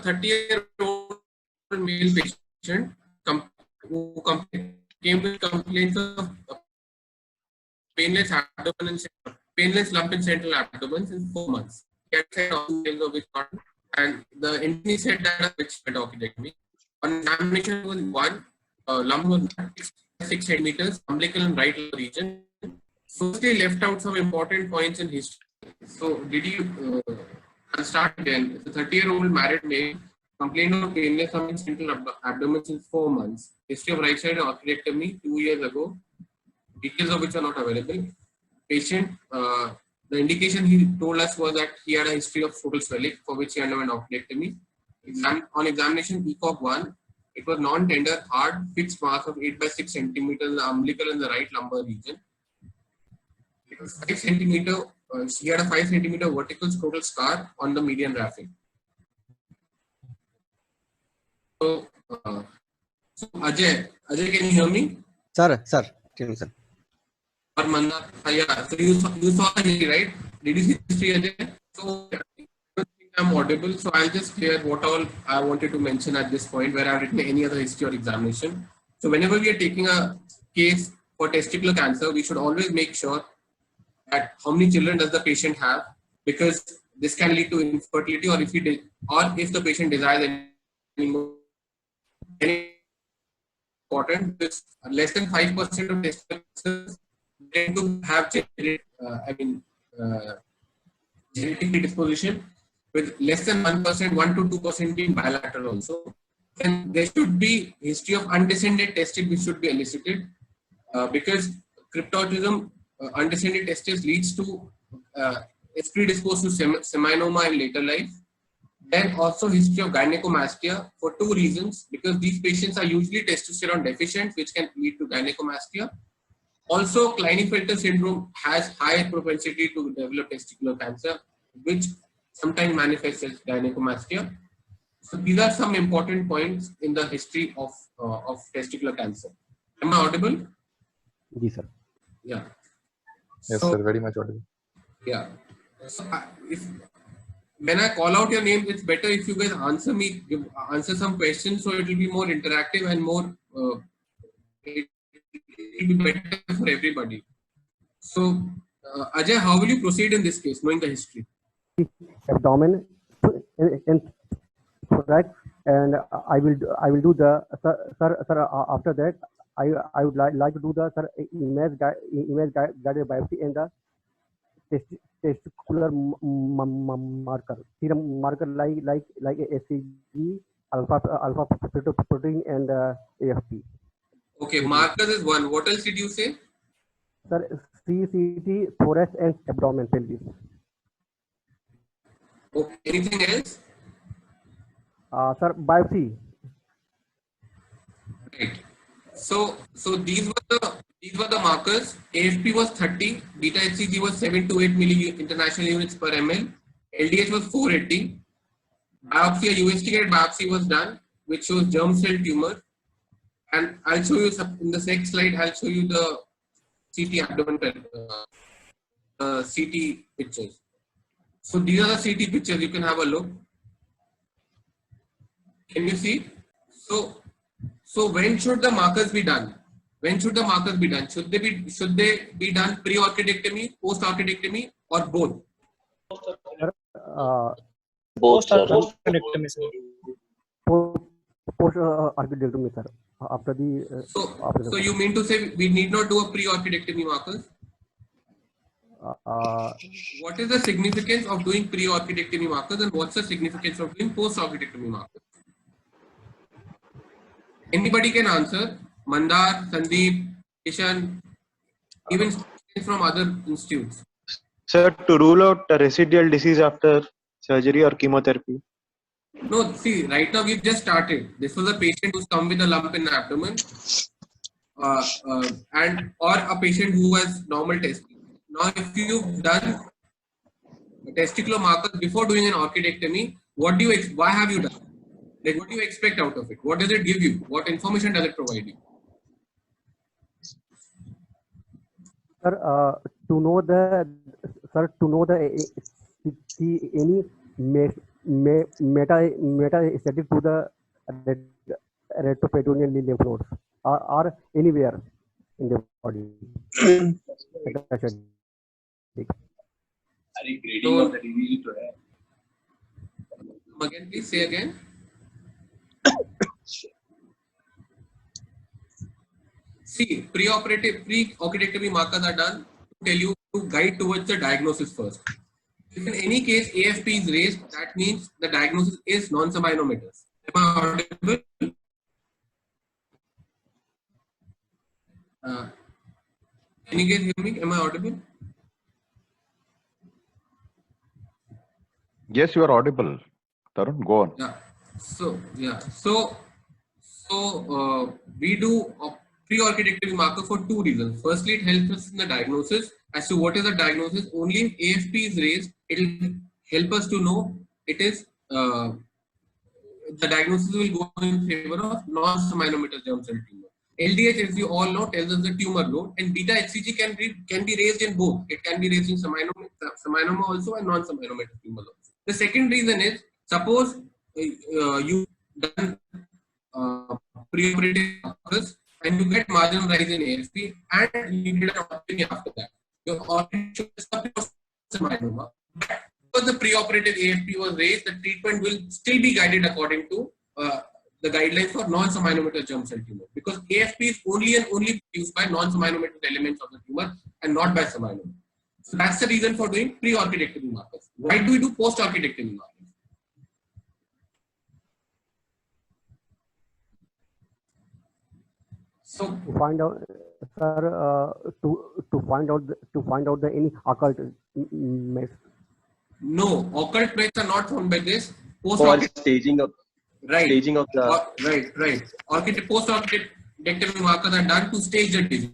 30-year-old male patient who came with complaints of painless abdomen and painless lump in central abdomen in 4 months. He had said of which not, and the NT said that which orchidectomy. On examination was one lump was 6 centimeters, umbilical and right region. Firstly, left out some important points in history. So, did you? I'll start again. It's a 30-year-old married male complained of painless lump in central abdomen since 4 months. History of right side orchidectomy 2 years ago. Details of which are not available. Patient, the indication he told us was that he had a history of total swelling for which he underwent orchidectomy. On examination, ECOG 1, it was non-tender, hard, fixed mass of 8 by 6 centimeters in the umbilical and the right lumbar region. It was 5 centimeter, she had a 5 centimeter vertical scrotal scar on the median raphe. So, Ajay, can you hear me? Sir, tell me, sir. Yeah, so you saw me, right? Did you see history, Ajay? So I don't think I'm audible, so I'll just clear what all I wanted to mention at this point where I've written any other history or examination. So whenever we are taking a case for testicular cancer, we should always make sure that how many children does the patient have, because this can lead to infertility, or if the patient desires any more. Important is less than 5% of testicular cancers tend to have genetic predisposition, with less than 1%, 1 to 2% being bilateral also. And there should be history of undescended testis which should be elicited, because cryptorchidism, undescended testis leads to is predisposed to seminoma in later life. Then also history of gynecomastia for 2 reasons, because these patients are usually testosterone deficient, which can lead to gynecomastia. Also, Klinefelter syndrome has high propensity to develop testicular cancer, which sometimes manifests as gynecomastia. So these are some important points in the history of testicular cancer. Am I audible? Yes, sir. Yeah. Yes, So, sir. Very much audible. Yeah. So when I call out your name, it's better if you guys answer some questions, so it will be more interactive and more. It will be better for everybody. So, Ajay, how will you proceed in this case, knowing the history? Abdomen in thorax, and I will do the sir. After that, I would like to do the image guided biopsy and the testicular marker, serum marker like HCG, alpha protein, and AFP. Okay, markers is one. What else did you say? Sir, CCT, thorax and abdomen pelvis. Okay, anything else? Sir, biopsy. Right. So these were the markers. AFP was 30, beta HCG was 7 to 8 milli international units per ml, LDH was 480. Biopsy, a investigated biopsy was done, which shows germ cell tumor. And I'll show you in the next slide. I'll show you the CT abdomen, CT pictures. So these are the CT pictures. You can have a look. Can you see? So when should the markers be done? When should the markers be done? Should they be done pre-orchidectomy, post-orchidectomy, or both? Post-orchidectomy, sir. Post-orchidectomy, sir. After the. So you mean to say we need not do a pre-orchidectomy markers? What is the significance of doing pre-orchidectomy markers, and what's the significance of doing post-orchidectomy markers? Anybody can answer. Mandar, Sandeep, Kishan, even from other institutes. Sir, to rule out a residual disease after surgery or chemotherapy. No, see, right now we've just started. This was a patient who's come with a lump in the abdomen, or a patient who has normal testing. Now, if you've done testicular markers before doing an orchidectomy, why have you done? Like, what do you expect out of it? What does it give you? What information does it provide you? Sir, to know the any metastatic to the retroperitoneal lymph nodes or anywhere in the body. Metastatic. So, again, please say again. See, pre-occupatory markers are done to tell you to guide towards the diagnosis first. If in any case AFP is raised, that means the diagnosis is non-seminomatous. Am I audible? Can you guys hear me? Am I audible? Yes, you are audible. Tarun, go on. Yeah. So we do a pre-occupatory marker for two reasons. Firstly, it helps us in the diagnosis. As to what is the diagnosis, only if AFP is raised, it will help us to know it is the diagnosis will go in favor of non-seminomatous germ cell tumor. LDH, as you all know, tells us the tumor load, and beta HCG can be raised in both. It can be raised in seminoma also and non-seminomatous tumors also. The second reason is, suppose you done pre-operative markers and you get marginal rise in AFP and you did an operating after that. Your operating should stop seminoma. But because the pre-operative AFP was raised, the treatment will still be guided according to the guidelines for non-seminomatous germ cell tumor, because AFP is only and only produced by non-seminomatous elements of the tumor and not by seminoma. So that's the reason for doing pre-orchidectomy markers. Why do we do post-orchidectomy markers? So To find out, sir, to find out the any occult mess. no, occult meds are not found by this. For staging of Right. staging of the Right. Post-orchidectomy markers are done to stage the disease.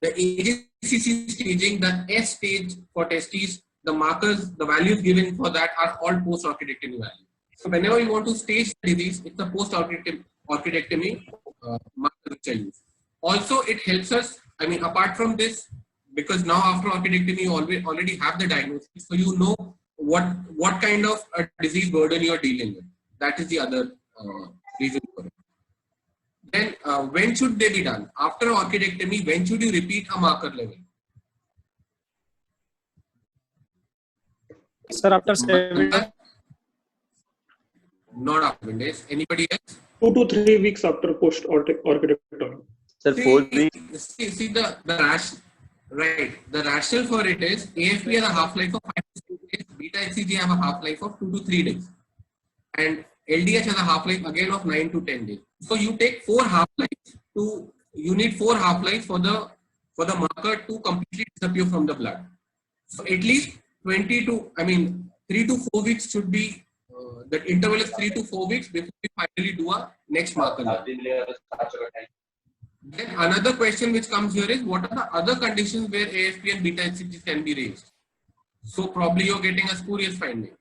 The AJCC staging, the S stage for testes, the markers, the values given for that are all post-orchidectomy values. So whenever you want to stage the disease, it's a post-orchidectomy marker which I use. Also, it helps us, I mean, apart from this, because now after orchidectomy, you already have the diagnosis, so you know what kind of a disease burden you are dealing with. That is the other reason for it. Then, when should they be done? After orchidectomy, when should you repeat a marker level? Sir, after 7 days. Not after 7 days. Anybody else? 2 to 3 weeks after post-orchidectomy. sir 4 weeks. See the rationale. Right. The rationale for it is AFP has a half-life of 5 to 6 days. Beta HCG have a half-life of 2 to 3 days. And LDH has a half-life again of 9 to 10 days. So you take 4 half-lives you need 4 half-lives for the marker to completely disappear from the blood. So at least 3 to 4 weeks should be, the interval is 3 to 4 weeks before we finally do a next marker. Then another question which comes here is, what are the other conditions where AFP and beta HCG can be raised? So probably you're getting a spurious finding.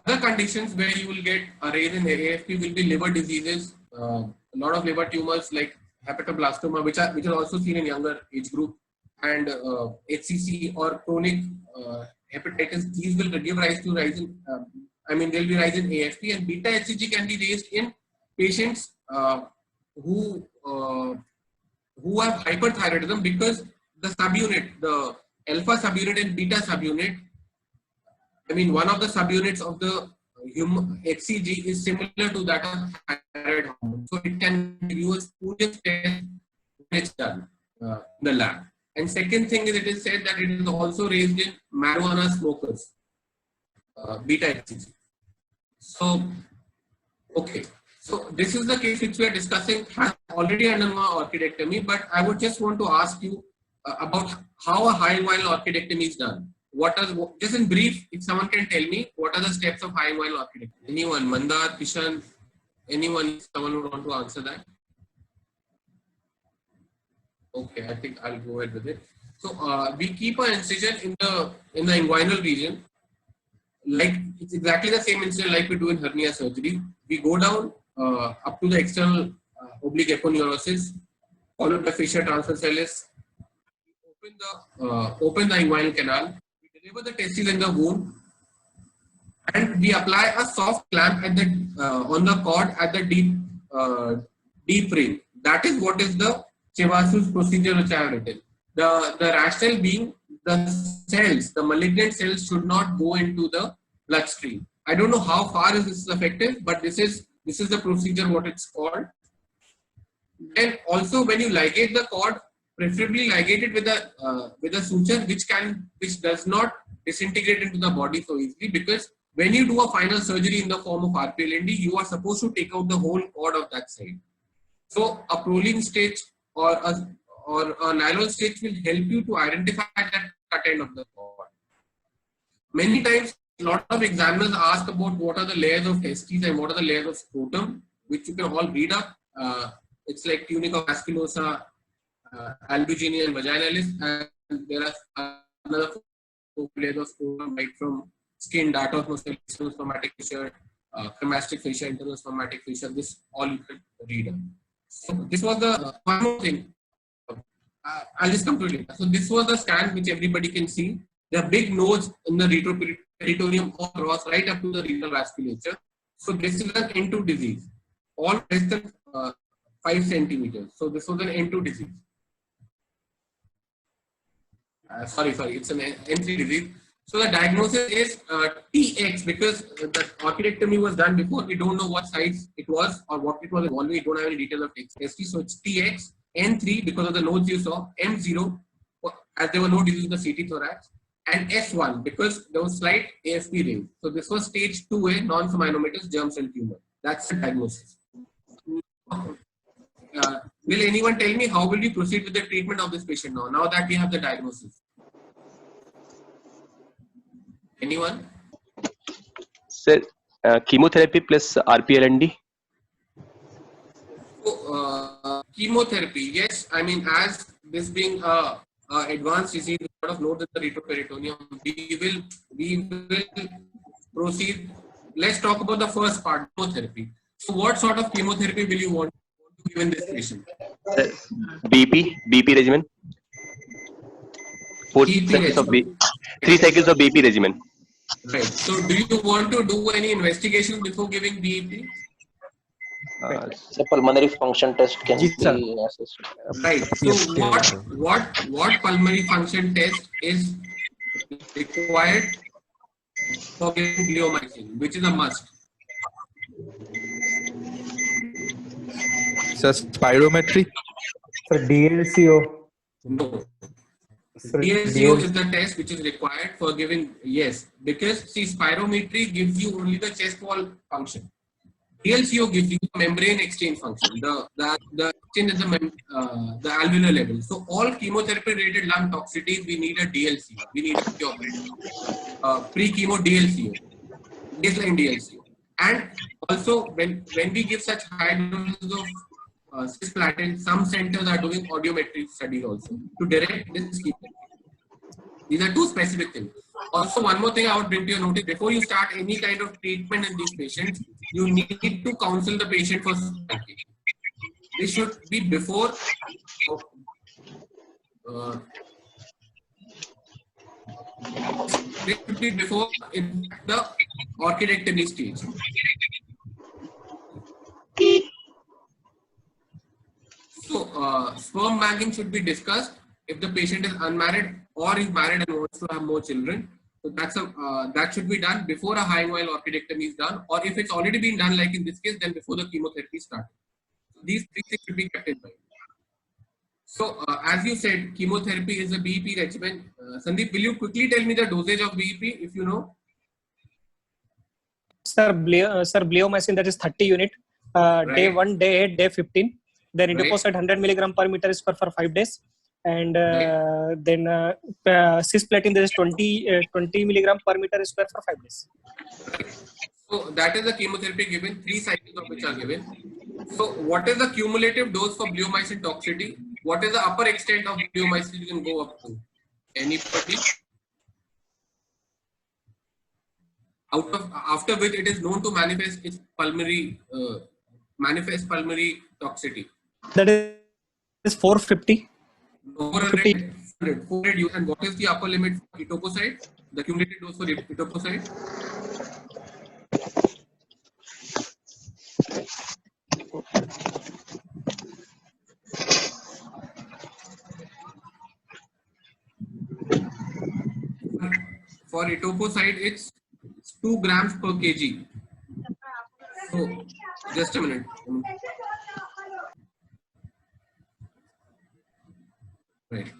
Other conditions where you will get a raise in AFP will be liver diseases, a lot of liver tumors like hepatoblastoma, which are also seen in younger age group, and HCC or chronic hepatitis. These will give rise to they'll be rise in AFP, and beta HCG can be raised in patients who have hyperthyroidism, because the subunit, the alpha subunit and beta subunit, one of the subunits of the HCG is similar to that of thyroid hormone. So it can give you a spurious test when it's done in the lab. And second thing is, it is said that it is also raised in marijuana smokers, beta HCG. So, okay. So this is the case which we are discussing, has already undergone orchidectomy, but I would just want to ask you about how a high vial orchidectomy is done. Just in brief, if someone can tell me, what are the steps of high vial orchidectomy? Anyone? Mandar, Kishan, someone would want to answer that? Okay, I think I'll go ahead with it. So we keep an incision in the inguinal region. Like, it's exactly the same incision like we do in hernia surgery. We go down up to the external oblique aponeurosis, followed by fissure transversalis. Open the inguinal canal. We deliver the testes in the wound, and we apply a soft clamp at the on the cord at the deep ring. That is what is the Chevasu's procedure which I have written. The rationale being the cells, the malignant cells should not go into the bloodstream. I don't know how far is this effective, but this is the procedure what it's called. And also when you ligate the cord, preferably ligate it with a suture which does not disintegrate into the body so easily, because when you do a final surgery in the form of RPLND, you are supposed to take out the whole cord of that side. So a Prolene stitch or a nylon stitch will help you to identify that cut end of the cord. Many times, a lot of examiners ask about what are the layers of testes and what are the layers of scrotum, which you can all read up. It's like tunica vasculosa, albuginea and vaginalis, and there are another 4 layers of scrotum right from skin, dartos, external spermatic fissure, cremastic fissure, internal spermatic fissure. This all you can read up. So this was the one more thing. I'll just come to it. So this was the scan which everybody can see. There are big nodes in the retroperitoneum all across right up to the renal vasculature. So this is an N2 disease, all less than 5 centimeters. So this was an N2 disease. Sorry, it's an N3 disease. So the diagnosis is TX, because the orchidectomy was done before. We don't know what size it was or what it was involved. We don't have any details of TXT. So it's TX, N3 because of the nodes you saw, M0 as there were no disease in the CT thorax, and S1 because there was slight AFP range. So this was stage 2A, non-phenomenomatous germ cell tumor. That's the diagnosis. Will anyone tell me how will we proceed with the treatment of this patient now that we have the diagnosis? Anyone? Sir, chemotherapy plus RPLND. So, chemotherapy, yes. I mean, as this being advanced disease, a lot of nodes in the retroperitoneum, we will proceed. Let's talk about the first part, chemotherapy. So, what sort of chemotherapy will you want to give in this patient? BP regimen. 3 cycles of BP regimen. Right. So, do you want to do any investigation before giving BEP? The pulmonary function test can be assessed. Right. So, what pulmonary function test is required for giving bleomycin, which is a must? Sir, spirometry? Sir, DLCO. No. Sir, DLCO is the test which is required for giving, yes, because see, spirometry gives you only the chest wall function. DLCO gives you the membrane exchange function, the exchange at the alveolar level. So all chemotherapy related lung toxicities, we need a DLCO. We need a pre-chemo DLCO, baseline DLCO. And also when we give such high doses of cisplatin, some centers are doing audiometry studies also to direct this chemotherapy. These are two specific things. Also, one more thing I would bring to your notice: before you start any kind of treatment in these patients, you need to counsel the patient for cisplatin. This should be before. This should be before in the orchidectomy stage. So, sperm banking should be discussed if the patient is unmarried or is married and wants to have more children. So that should be done before a hyoid orchidectomy is done, or if it's already been done, like in this case, then before the chemotherapy starts. So these 3 things should be kept in mind. So, as you said, chemotherapy is a BEP regimen. Sandeep, will you quickly tell me the dosage of BEP if you know? Sir, bleomycin, that is 30 unit. Right. Day 1, day 8, day 15. Then Right. idursulfase 100 milligram per meter square for 5 days. And then cisplatin, there is 20 milligram per meter square for 5 days. So that is the chemotherapy given, 3 cycles of which are given. So what is the cumulative dose for bleomycin toxicity? What is the upper extent of bleomycin you can go up to? Anybody? After which it is known to manifest its pulmonary toxicity. That is Is 450. 400, 400 use. And what is the upper limit for etoposide? The cumulative dose for etoposide? For etoposide, it's 2 grams per kg. So, just a minute. Right.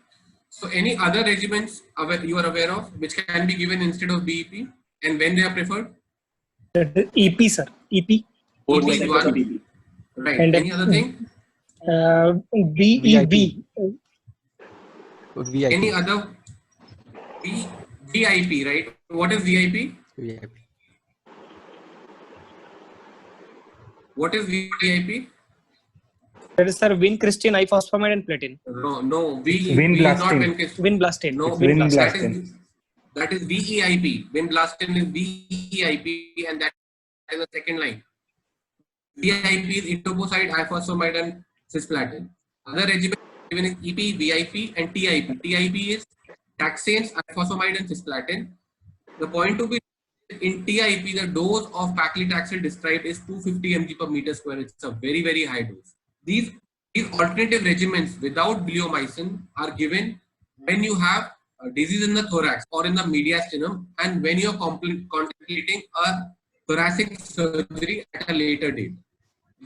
So, any other regimens you are aware of which can be given instead of BEP, and when they are preferred? EP, sir. EP. EP is one. Right. And any other thing? VEB. Any other? VIP, right? What is VIP? VIP. What is VIP? That is, sir, vincristine, ifosfamide, and platin. No. Vinblastine. Vinblastine. No, Vinblastine. that is VEIP. Vinblastine is VEIP, and that is the second line. VIP is etoposide, ifosfamide, and cisplatin. Other regimen given is EP, VIP, and TIP. TIP is taxanes, ifosfamide, and cisplatin. The point to be in TIP, the dose of paclitaxel described is 250 mg per meter square. It's a very, very high dose. These alternative regimens without bleomycin are given when you have a disease in the thorax or in the mediastinum, and when you are contemplating a thoracic surgery at a later date.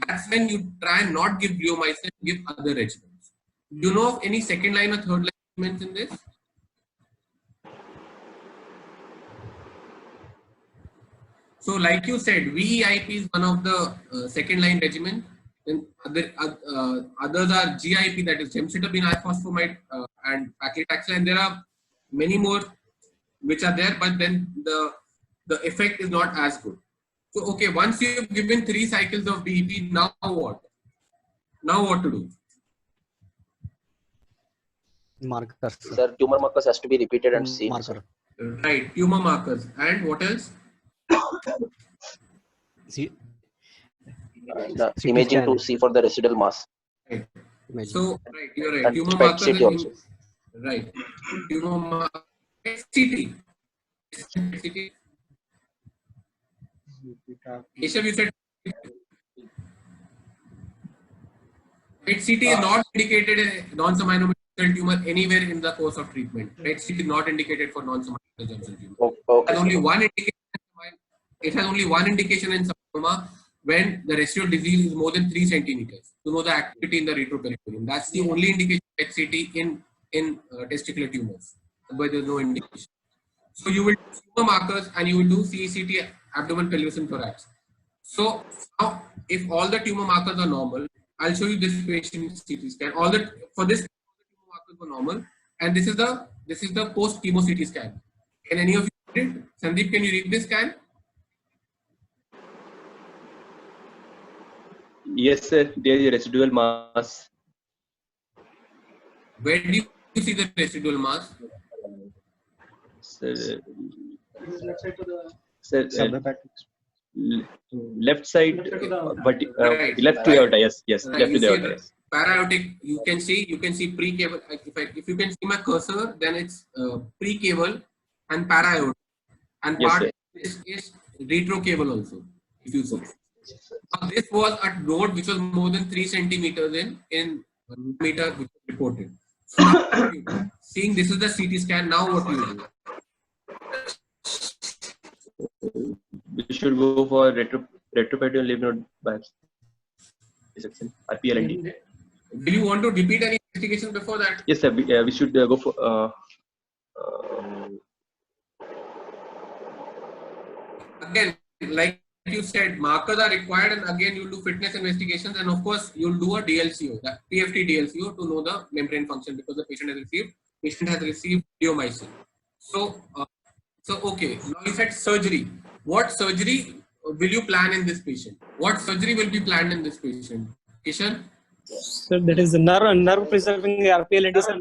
That's when you try and not give bleomycin, give other regimens. Do you know of any second line or third line regimens in this? So, like you said, VEIP is one of the second line regimen. Then others are GIP, that is gemcitabine, ifosfamide, and paclitaxel, and there are many more which are there, but then the effect is not as good. So, okay, once you have given 3 cycles of BEP, now what? Now what to do? Markers. Sir, tumor markers has to be repeated and seen. Marker. Right, tumor markers. And what else? See, The imaging to see for the residual mass. Right. imagine. So, right, you're right. And Tumor PET markers. CT also. Right. Tumor markers. CT. CT. Keshav, you said PET-CT is not indicated in non-seminal tumor anywhere in the course of treatment. PET-CT is not indicated for non-seminal tumor. Okay. It has only one indication. It has only one indication in seminoma when the residual disease is more than 3 centimeters to know the activity in the retroperitoneum. That's the only indication of PET-CT in testicular tumors. Otherwise, there is no indication. So you will do tumor markers and you will do CECT, abdomen, pelvis, and thorax. So now, if all the tumor markers are normal, I'll show you this patient's CT scan. For this tumor markers were normal, and this is the post chemo CT scan. Can any of you read it? Sandeep, can you read this scan? Yes, sir. There is a residual mass. Where do you see the residual mass? Sir, left side, but Right. left to the aorta. Yes, Right, left you to the see aorta. the Yes. Para-aortic, you can see pre-cable. If you can see my cursor, then it's pre-cable and para-aortic, and Yes, part sir. is retrocable also. If you see, now, this was a node which was more than 3 centimeters in meter, which was reported. So now what do you do? Seeing this is the CT scan, now what do you do? We should go for retroperitoneal lymph node biopsy dissection, RPLND. Do you want to repeat any investigation before that? Yes, sir. We should go for. Again, like you said, markers are required, and again you'll do fitness investigations, and of course you'll do a DLCO, the PFT DLCO, to know the membrane function, because the patient has received bleomycin. So okay, now you said surgery. What surgery will you plan in this patient? What surgery will be planned in this patient? Kishan? So that is the nerve preserving RPLND, sir.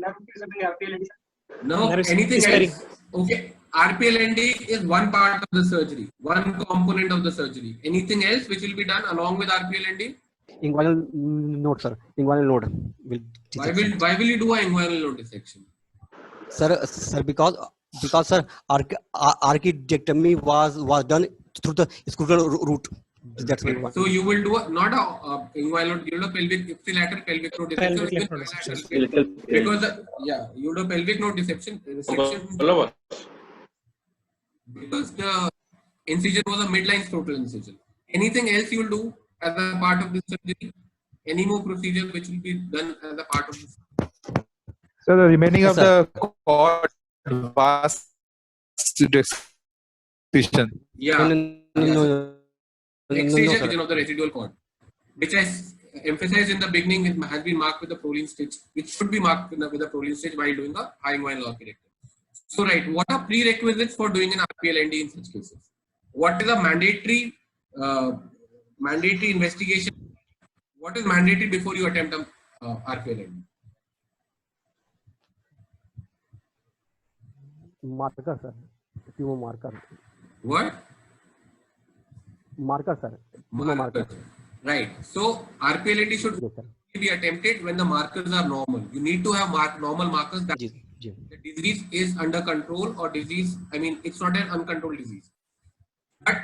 No, There is anything sparing. else? Okay, RPLND is one part of the surgery, one component of the surgery. Anything else which will be done along with RPLND? inguinal node, sir. Inguinal node will dissection. Why will you do an inguinal node dissection? Sir, because sir, architectomy was done through the scrotal route. That's why. So you will do not a inguinal, you will do pelvic ipsilateral pelvic node dissection. Pelvic lymph node dissection. Because you do pelvic node dissection because the incision was a midline scrotal incision. Anything else you will do as a part of this surgery? Any more procedure which will be done as a part of this? So the remaining Yes, of the cord was dissection. Yeah. No, Excision sir. of the residual cord, which I emphasized in the beginning, it has been marked with a Prolene stitch, which should be marked with a Prolene stitch while doing a high inguinal orchidectomy. So, right, what are prerequisites for doing an RPLND in such cases? What is a mandatory investigation? What is mandatory before you attempt a RPLND? Marker, sir. Tumor marker. What? Marker, sir. Tumor marker. Right. So RPLND should Yes, sir. be attempted when the markers are normal. You need to have normal markers that Yes. the disease is under control, or disease, I mean, it's not an uncontrolled disease. But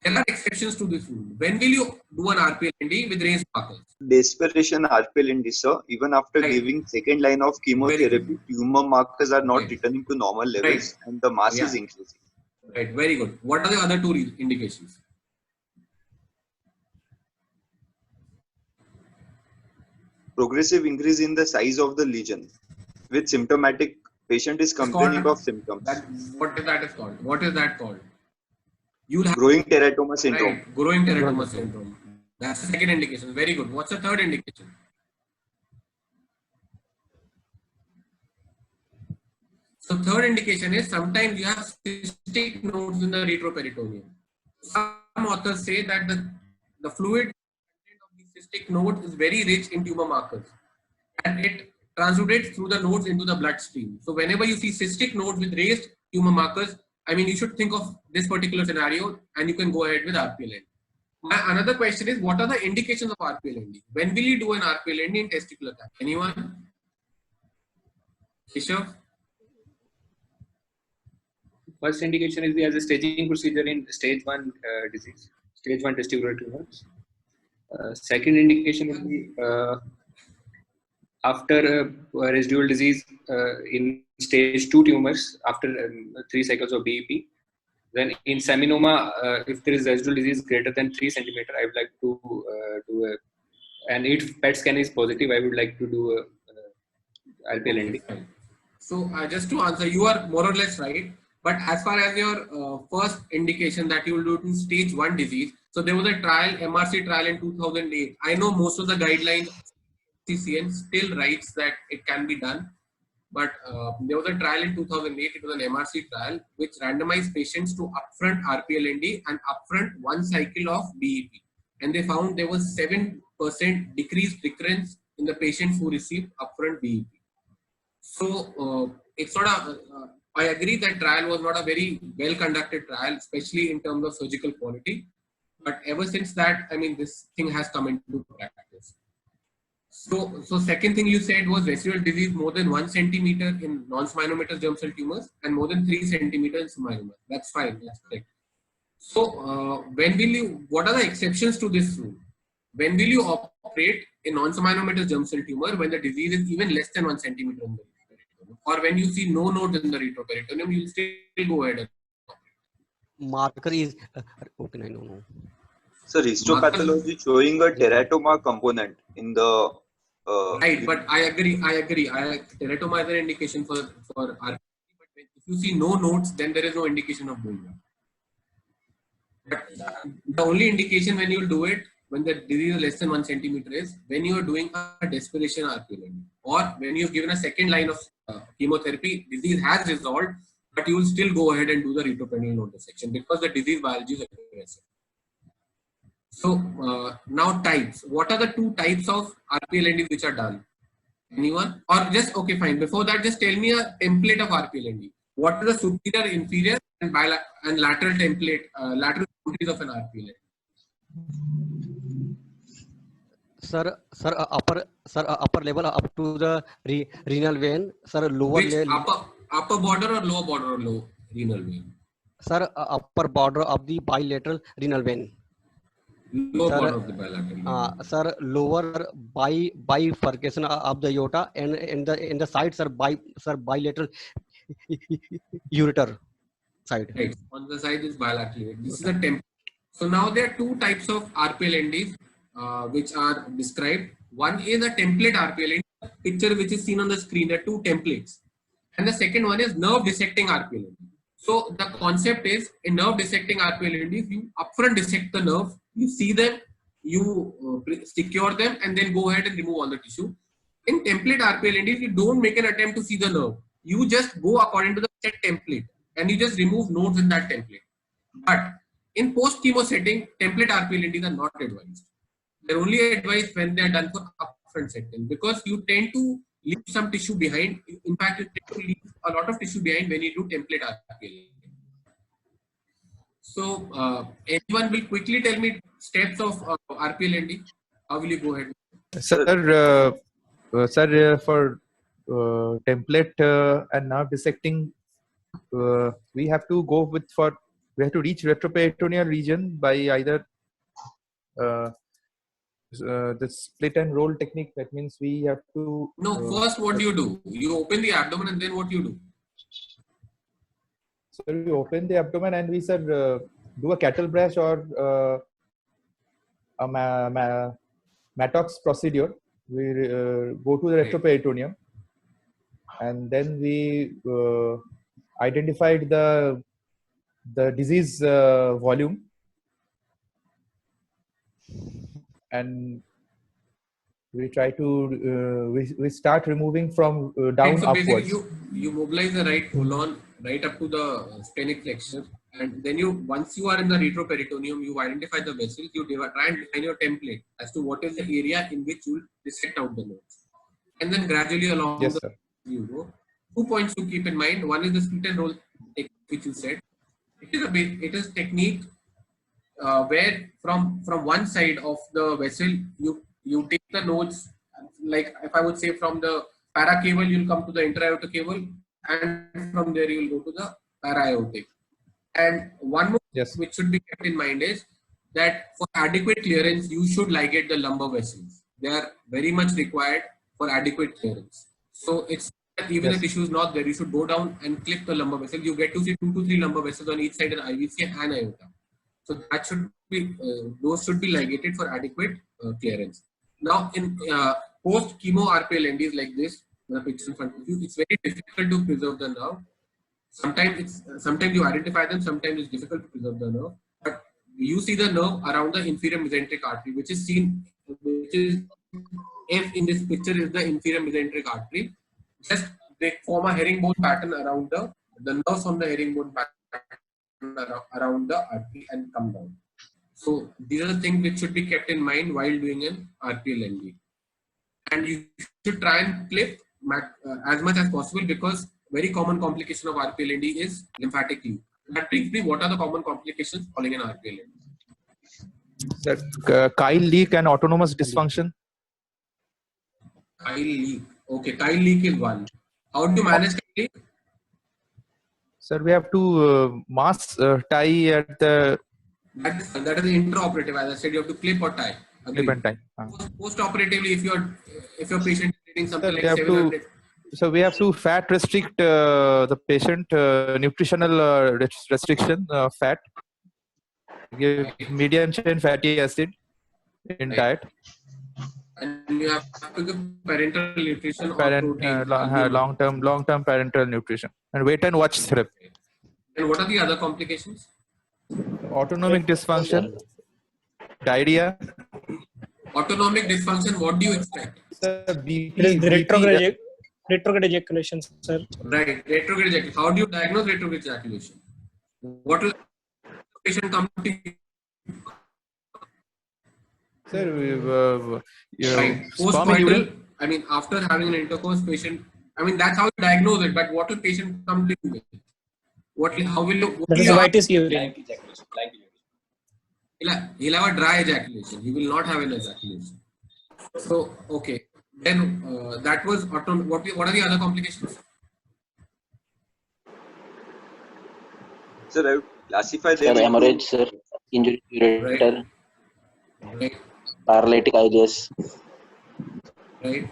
there are exceptions to this rule. When will you do an RPLND with raised markers? Desperation RPLND, sir. Even after Right. giving second line of chemotherapy, tumor markers are not Right. returning to normal levels and the mass is Yeah. increasing. Right. Very good. What are the other two indications? Progressive increase in the size of the lesion with symptomatic patient is complaining of symptoms. What is that called? What is that called? You'll have Growing teratoma syndrome. right, growing teratoma syndrome. That's the second indication. Very good. What's the third indication? So third indication is sometimes you have cystic nodes in the retroperitoneum. Some authors say that the fluid content of the cystic node is very rich in tumor markers and it transudate through the nodes into the bloodstream. So whenever you see cystic nodes with raised tumor markers, I mean, you should think of this particular scenario and you can go ahead with RPLND. Another question is, what are the indications of RPLND? When will you do an RPLND in testicular cancer? Anyone? Keshav? First indication is as a staging procedure in stage 1 disease, stage 1 testicular tumors. Second indication would be after residual disease in stage 2 tumors after 3 cycles of BEP. Then in seminoma, if there is residual disease greater than 3 centimeter, I would like to do a, and if PET scan is positive, I would like to do a RPLND. Okay, so just to answer, you are more or less right. But as far as your first indication that you will do it in stage 1 disease, so there was a trial, MRC trial in 2008. I know most of the guidelines, CCN still writes that it can be done. But there was a trial in 2008, it was an MRC trial, which randomized patients to upfront RPLND and upfront 1 cycle of BEP. And they found there was 7% decreased recurrence in the patients who received upfront BEP. So it's not a, I agree that trial was not a very well conducted trial, especially in terms of surgical quality. But ever since that, I mean, this thing has come into practice. So second thing you said was residual disease more than 1 centimeter in non-seminomatous germ cell tumors and more than 3 centimeters in seminoma. That's fine. That's correct. So when will you, what are the exceptions to this rule? When will you operate in non-seminomatous germ cell tumor when the disease is even less than 1 centimeter in the retroperitoneum? Or when you see no nodes in the retroperitoneum, you will still go ahead and operate. Marker is okay. I don't know. So histopathology showing a teratoma component in the right, but I agree. Teratoma is an indication for RPLND, but if you see no nodes, then there is no indication of doing that. But the only indication when you will do it, when the disease is less than 1 centimeter, is when you are doing a desperation RPLND, or when you have given a second line of chemotherapy, disease has resolved, but you will still go ahead and do the retroperitoneal node dissection because the disease biology is aggressive. So now types. What are the 2 types of RPLND which are done? Anyone? Or just, okay, fine. Before that, just tell me a template of RPLND. What is the superior, inferior, and lateral template, lateral boundaries of an RPLND? upper level up to the renal vein, sir. Lower Which level, upper border or lower border or low renal vein? sir. Upper border of the bilateral renal vein. Lower border of the bilateral. Sir, lower bifurcation of the aorta, and in the side, sir, bilateral ureter side. Right. On the side is bilateral. This is a template. So now there are two types of RPLNDs which are described. One is a template RPLND, picture which is seen on the screen. There are two templates. And the second one is nerve dissecting RPLND. So the concept is in nerve dissecting RPLNDs, you upfront dissect the nerve, you see them, you secure them, and then go ahead and remove all the tissue. In template RPLNDs, you don't make an attempt to see the nerve. You just go according to the set template and you just remove nodes in that template. But in post-chemo setting, template RPLNDs are not advised. They're only advised when they're done for upfront setting, because you tend to leave some tissue behind. In fact, you tend to leave a lot of tissue behind when you do template RPLND. So, anyone will quickly tell me steps of RPLND? How will you go ahead? Sir, for template and nerve dissecting, we have to go with we have to reach retroperitoneal region by either the split and roll technique. That means we have to. No, first what do? You open the abdomen and then what you do? So we open the abdomen and we do a cattle brush or a Mattox procedure. We go to the retroperitoneum, and then we identified the disease volume, and we try to we start removing from down so upwards. You mobilize the right colon right up to the splenic flexure, and then once you are in the retroperitoneum, you identify the vessels. You try and define your template as to what is the area in which you will dissect out the nodes, and then gradually along you go. 2 points to keep in mind. One is the split and roll technique, which you said. It is technique where from one side of the vessel you take the nodes, like if I would say from the para cable you'll come to the intra-aortic cable, and from there you will go to the para-aortic. And one more which should be kept in mind is that for adequate clearance you should ligate the lumbar vessels. They are very much required for adequate clearance. So it's even the tissue is not there, you should go down and clip the lumbar vessel. You get to see 2 to 3 lumbar vessels on each side in IVC and aorta. So that should be those should be ligated for adequate clearance. Now in post chemo RPLNDs like this, the picture in front of you, it's very difficult to preserve the nerve. Sometimes you identify them, sometimes it's difficult to preserve the nerve. But you see the nerve around the inferior mesenteric artery, which is seen, if in this picture is the inferior mesenteric artery. Just they form a herringbone pattern around the nerves from the herringbone pattern around the artery and come down. So these are the things which should be kept in mind while doing an RPLND. And you should try and clip as much as possible, because very common complication of RPLND is lymphatic leak. That brings me, what are the common complications following an RPLND? That chyle leak and autonomous dysfunction. Chyle leak. Okay, chyle leak is one. How do you manage chyle leak? Sir, we have to tie at the. That is intraoperative. As I said, you have to clip or tie. Clip and tie. Post-operatively, if your patient is getting something like 700. So we have to fat restrict the patient, nutritional restriction, fat. Give medium chain fatty acid in diet. And you have to give parenteral nutrition or protein. Long-term parenteral nutrition. And wait and watch therapy. And what are the other complications? Autonomic dysfunction, diarrhea. Autonomic dysfunction, what do you expect? Retrograde ejaculation, sir. Right, retrograde ejaculation. How do you diagnose retrograde ejaculation? What will the patient come to you? Sir, right. Post-coital, I mean, after having an intercourse patient, I mean, that's how you diagnose it, but what will patient come to you with? How will you? That is whitish urine. He'll have a dry ejaculation. He will not have an ejaculation. So, okay. Then that was what are the other complications? Sir, I would classify Sir, them into hemorrhage, sir, injury to ureter, Right. paralytic ileus. Right.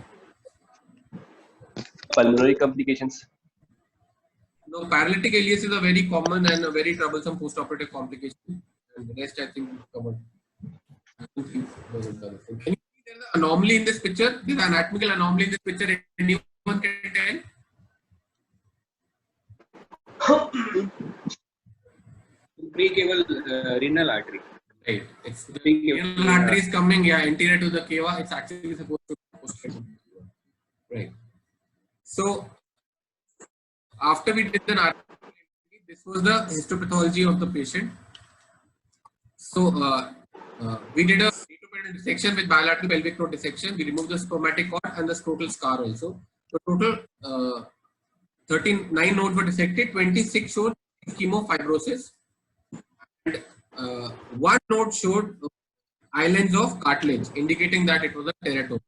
Pulmonary complications. No, paralytic ileus is a very common and a very troublesome postoperative complication. And the rest I think is covered. I don't think those are the other things. Can you see there's an anomaly in this picture? There's an anatomical anomaly in this picture. Anyone can tell? Precaval renal artery. Right. It's the Precaval renal artery is coming, yeah, anterior to the cava. It's actually supposed to be posterior. Right. So after we did the RPL, this was the histopathology of the patient. So we did a retroperitoneal dissection with bilateral pelvic floor dissection. We removed the spermatic cord and the scrotal scar also. So total 9 nodes were dissected. 26 showed chemofibrosis, and 1 node showed islands of cartilage, indicating that it was a teratoma.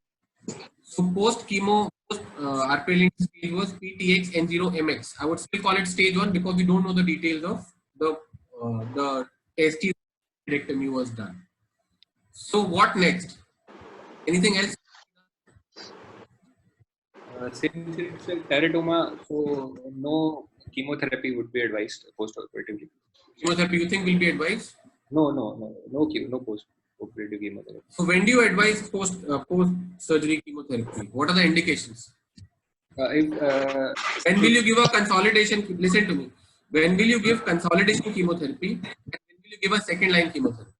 So post chemo, RPL stage was PTX N0MX. I would still call it stage 1 because we don't know the details of the ST hysterectomy was done. So what next? Anything else? Since it's a teratoma, so no chemotherapy would be advised post-operatively. Chemotherapy you think will be advised? No post-operative chemotherapy. So when do you advise post-surgery chemotherapy? What are the indications? When will you give a consolidation? Listen to me. When will you give consolidation chemotherapy? And when will you give a second-line chemotherapy?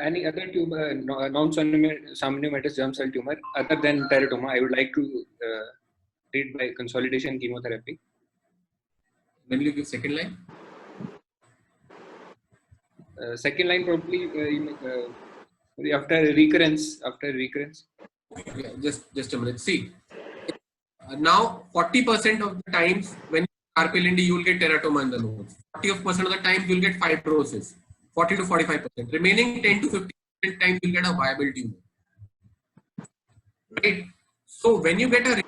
Any other tumor, non-pseudomonas germ cell tumor other than teratoma, I would like to treat by consolidation chemotherapy. When will you give second line? Second line probably after recurrence. Yeah, just a minute. See, now 40% of the times when you RPL you will get teratoma in the nodes. 40% of the times you will get fibrosis. 40 to 45%. Remaining 10 to 50% times you will get a viable tumor. Right. So when you get a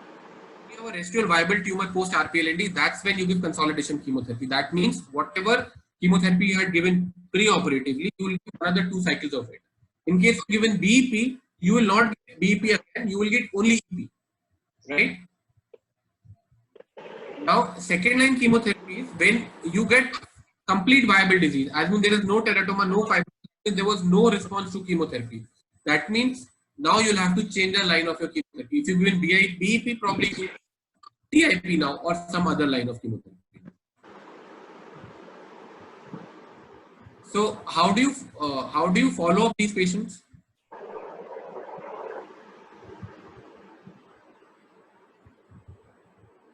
residual viable tumor post RPL, that's when you give consolidation chemotherapy. That means whatever chemotherapy you had given pre-operatively, you will give another 2 cycles of it. In case you given BEP, you will not get BEP again, you will get only EP. Right? Now, second line chemotherapy is when you get complete viable disease. As mean there is no teratoma, no fibrosis, there was no response to chemotherapy. That means now you'll have to change the line of your chemotherapy. If you given BEP, probably TIP now or some other line of chemotherapy. So how do you follow up these patients?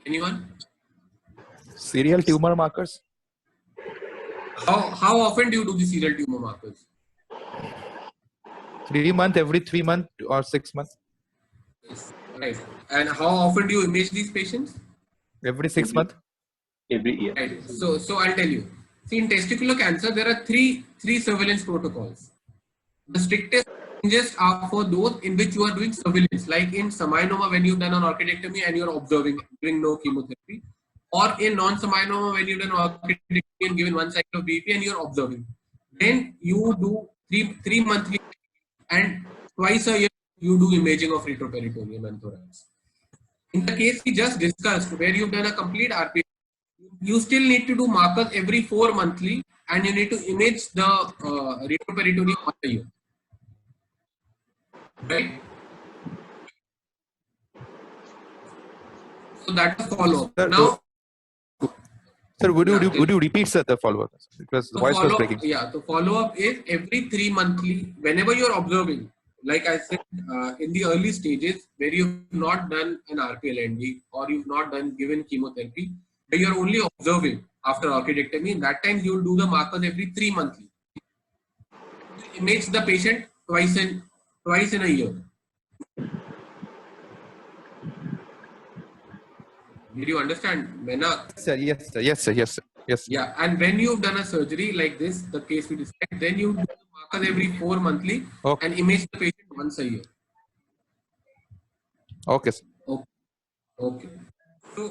Anyone? Serial tumor markers. How often do you do the serial tumor markers? 3 months, every 3 months or 6 months. Yes. Right. And how often do you image these patients? Every 6 months. Every year. Right. So I'll tell you. See, in testicular cancer, there are three surveillance protocols. The strictest ranges are for those in which you are doing surveillance, like in seminoma when you've done an orchidectomy and you're observing, giving no chemotherapy, or in non-seminoma when you've done orchidectomy and given 1 cycle of BEP and you're observing. Then you do three monthly and twice a year you do imaging of retroperitoneum and thorax. In the case we just discussed, where you've done a complete RPL, you still need to do markers every 4 monthly, and you need to image the retroperitoneum once a year. Right? So that is follow up. Now, sir, would you repeat the follow up because the voice was breaking? Yeah, the follow up is every 3 monthly. Whenever you are observing, like I said, in the early stages where you've not done an RPL or you've not given chemotherapy, where you're only observing after orchidectomy, that time you will do the markers every 3 monthly. You image the patient twice in a year. Did you understand, Menak? Yes, sir. Yeah, and when you've done a surgery like this, the case we described, then you do the every 4 monthly, Okay. and image the patient once a year. Okay, sir. Okay. So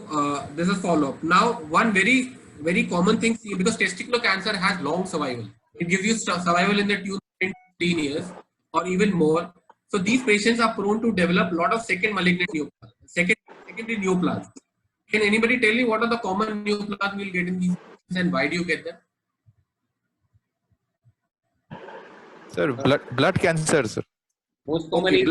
this is follow-up. Now, one very common thing, because testicular cancer has long survival. It gives you survival in the tune of 15 years or even more. So these patients are prone to develop a lot of secondary neoplasms. Can anybody tell me what are the common neoplasms we'll get in these patients and why do you get them? Sir, blood cancer, sir. Most common Okay, is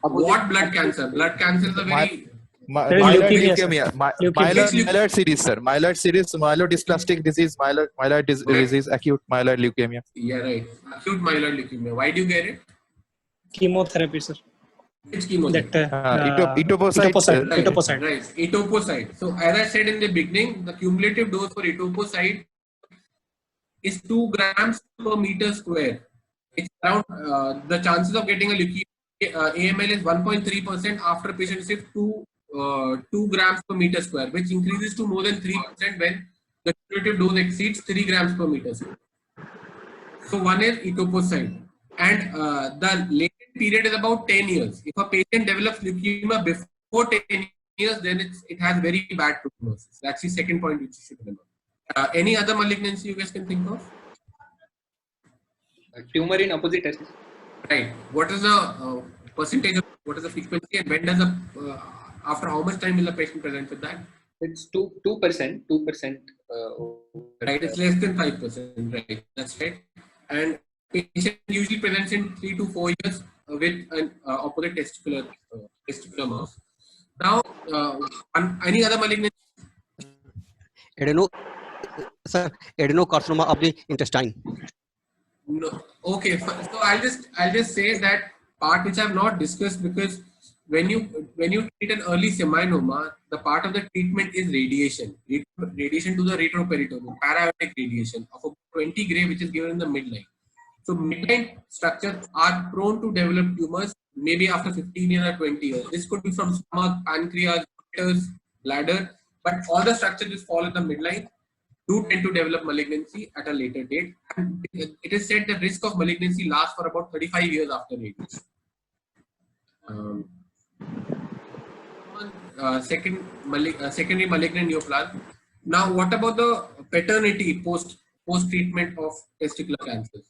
what blood cancer? Blood cancer is a very Myeloid leukemia, sir. leukemia, Leukemia. myeloid series, sir. Myeloid series, myelodysplastic disease, myeloid disease, acute myeloid leukemia. Yeah, right. Acute myeloid leukemia. Why do you get it? Chemotherapy, sir. Which chemotherapy? Etoposide. Right. Etoposide. So as I said in the beginning, the cumulative dose for etoposide is 2 grams per meter square. It's around the chances of getting a leukemia AML is 1.3% after a patient receives 2 grams per meter square, which increases to more than 3% when the cumulative dose exceeds 3 grams per meter square. So one is etoposide, and the latent period is about 10 years. If a patient develops leukemia before 10 years, then it has very bad prognosis. That's the second point which you should remember. Any other malignancy you guys can think of? tumor in opposite testis. Right. What is the percentage of, what is the frequency, and when does after how much time will the patient present with that? It's 2%. Right, it's less than 5%. Right, that's right. And patient usually presents in 3 to 4 years with an opposite testicular mass. Now, any other malignancy? Adenocarcinoma of the intestine. No. Okay, so I'll just say that part which I have not discussed, because when you treat an early seminoma, the part of the treatment is radiation to the retroperitoneum, para-aortic radiation of 20 gray, which is given in the midline. So midline structures are prone to develop tumors maybe after 15 years or 20 years. This could be from stomach, pancreas, uterus, bladder, but all the structures which fall in the midline do tend to develop malignancy at a later date. And it is said the risk of malignancy lasts for about 35 years after radiation. Secondary malignant neoplasm. Now, what about the paternity post treatment of testicular cancers?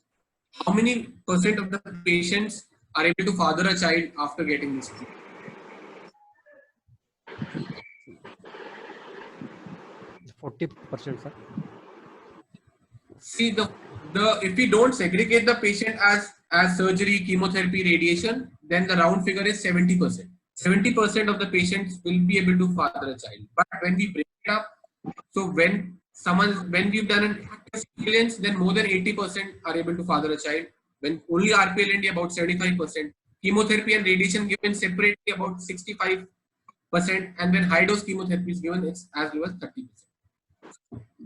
How many % of the patients are able to father a child after getting this treatment? %40, sir. See, if we don't segregate the patient as surgery, chemotherapy, radiation, then the round figure is 70%. 70% of the patients will be able to father a child. But when we break it up, so when we've done an active surveillance, then more than 80% are able to father a child. When only RPLND, about 75%. Chemotherapy and radiation given separately, about 65%. And when high dose chemotherapy is given, it's as low as 30%.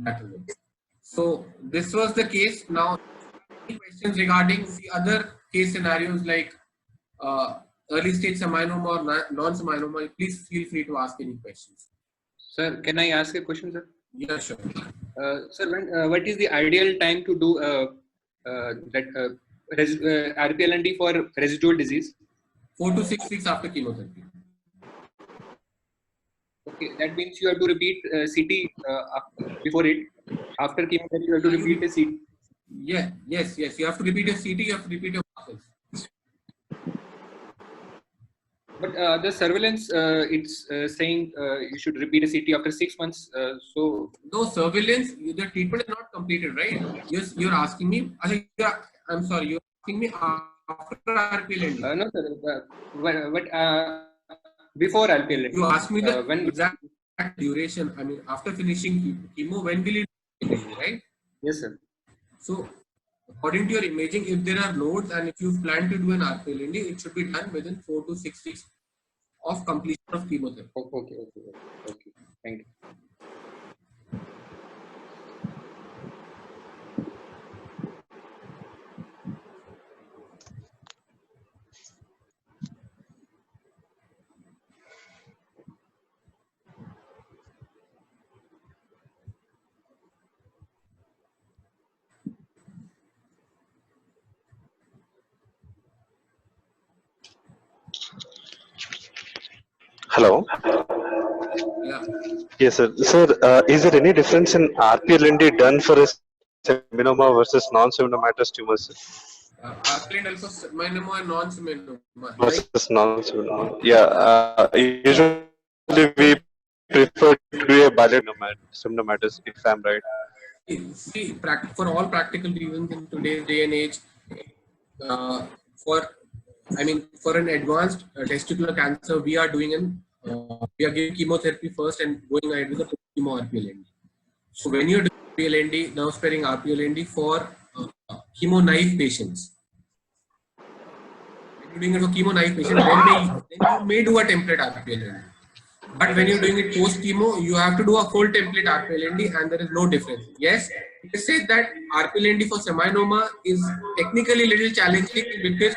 That is it. So this was the case. Now, any questions regarding the other case scenarios like early stage seminoma or non-seminoma? Please feel free to ask any questions. Sir, can I ask a question, sir? Yeah, sure. Sir, what is the ideal time to do RPLND for residual disease? 4 to 6 weeks after chemotherapy. Okay, that means you have to repeat CT before it. After chemotherapy, you have to repeat a CT. Yeah, yes. You have to repeat your CT, you have to repeat your markers. But the surveillance, it's saying you should repeat a CT after 6 months. So no surveillance, the treatment is not completed, right? Yes, you're asking me. I'm sorry, you're asking me after RPLND. No, sir. But before RPLND. You asked me the when exact duration. I mean, after finishing chemo, when will it be, right? Yes, sir. So, according to your imaging, if there are nodes and if you plan to do an RPLND, it should be done within 4 to 6 weeks of completion of chemotherapy. Okay. Thank you. Hello. Yeah. Yes, sir. Sir, is there any difference in RPLND done for a seminoma versus non-seminomatous tumors? RPLND also seminoma and non-seminoma. Right? Versus non-seminoma. Yeah. Usually we prefer to do a bilateral seminomatous, if I'm right. See, for all practical reasons in today's day and age, for an advanced testicular cancer, we are giving chemotherapy first and going ahead with the chemo RPLND. So when you're doing RPLND, nerve sparing RPLND for chemo naive patients, when you're doing it for chemo naive patients, then you may do a template RPLND. But when you're doing it post chemo, you have to do a full template RPLND, and there is no difference. Yes, it is said that RPLND for seminoma is technically a little challenging because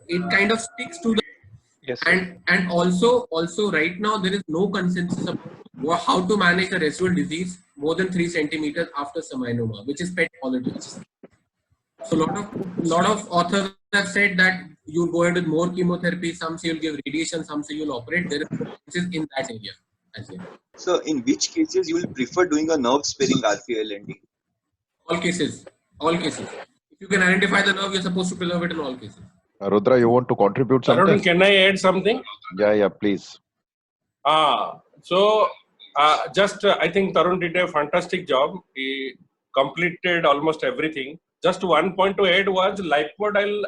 it kind of sticks to the. Yes. And also right now there is no consensus about how to manage the residual disease more than 3 centimeters after seminoma, which is PET positive. So lot of authors have said that you'll go ahead with more chemotherapy. Some say you'll give radiation, some say you'll operate. There is differences in that area as well. So in which cases you will prefer doing a nerve sparing RPLND? All cases. If you can identify the nerve, you're supposed to preserve it in all cases. Rudra, you want to contribute something? Tarun, can I add something? Yeah, please. I think Tarun did a fantastic job. He completed almost everything. Just one point to add was lipodyl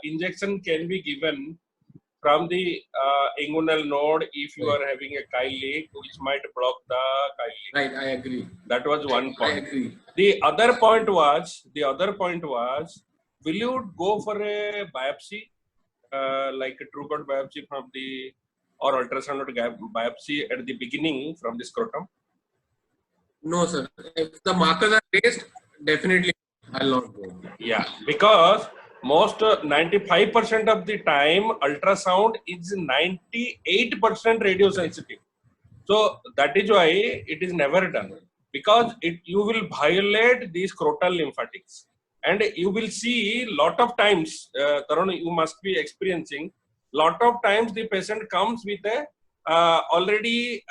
injection can be given from the inguinal node if you are having a chyle leak, which might block the chyle leak. Right, I agree. That was one point. I agree. The other point was, will you go for a biopsy, like a true cut biopsy from the, or ultrasound biopsy at the beginning from the scrotum? No, sir. If the markers are raised, definitely I'll not go. Yeah, because most 95% of the time ultrasound is 98% radio sensitive. So that is why it is never done, because you will violate the scrotal lymphatics. And you will see lot of times, Tarun, you must be experiencing, lot of times the patient comes with a already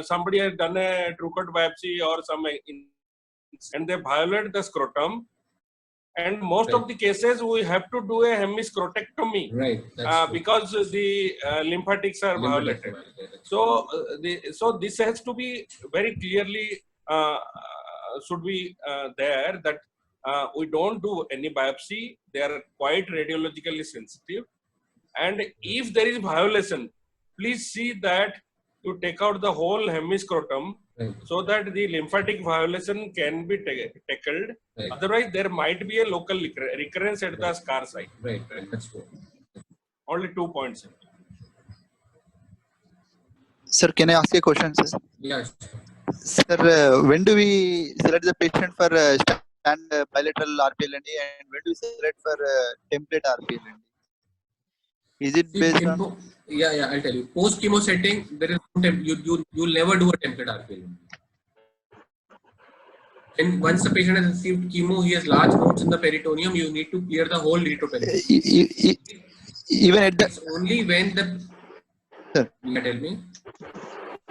somebody has done a true cut biopsy or some, and they violate the scrotum. And most of the cases we have to do a hemiscrotectomy, right? Because the lymphatics are violated. So, so this has to be very clearly should be there that we don't do any biopsy. They are quite radiologically sensitive, and if there is violation, please see that you take out the whole hemiscrotum. So that the lymphatic violation can be tackled. Right. Otherwise, there might be a local recurrence at the scar site. Right, that's true. Only 2 points. Sir, can I ask a question, sir? Yes. Sir, when do we select the patient for bilateral RPLND, and when do we select for template RPLND? Is it based on? Yeah, I'll tell you. Post chemo setting, there is no you'll never do a template RPLND. And once the patient has received chemo, he has large nodes in the peritoneum. You need to clear the whole retroperitoneum. Even at the. It's only when the. Sir. You tell me.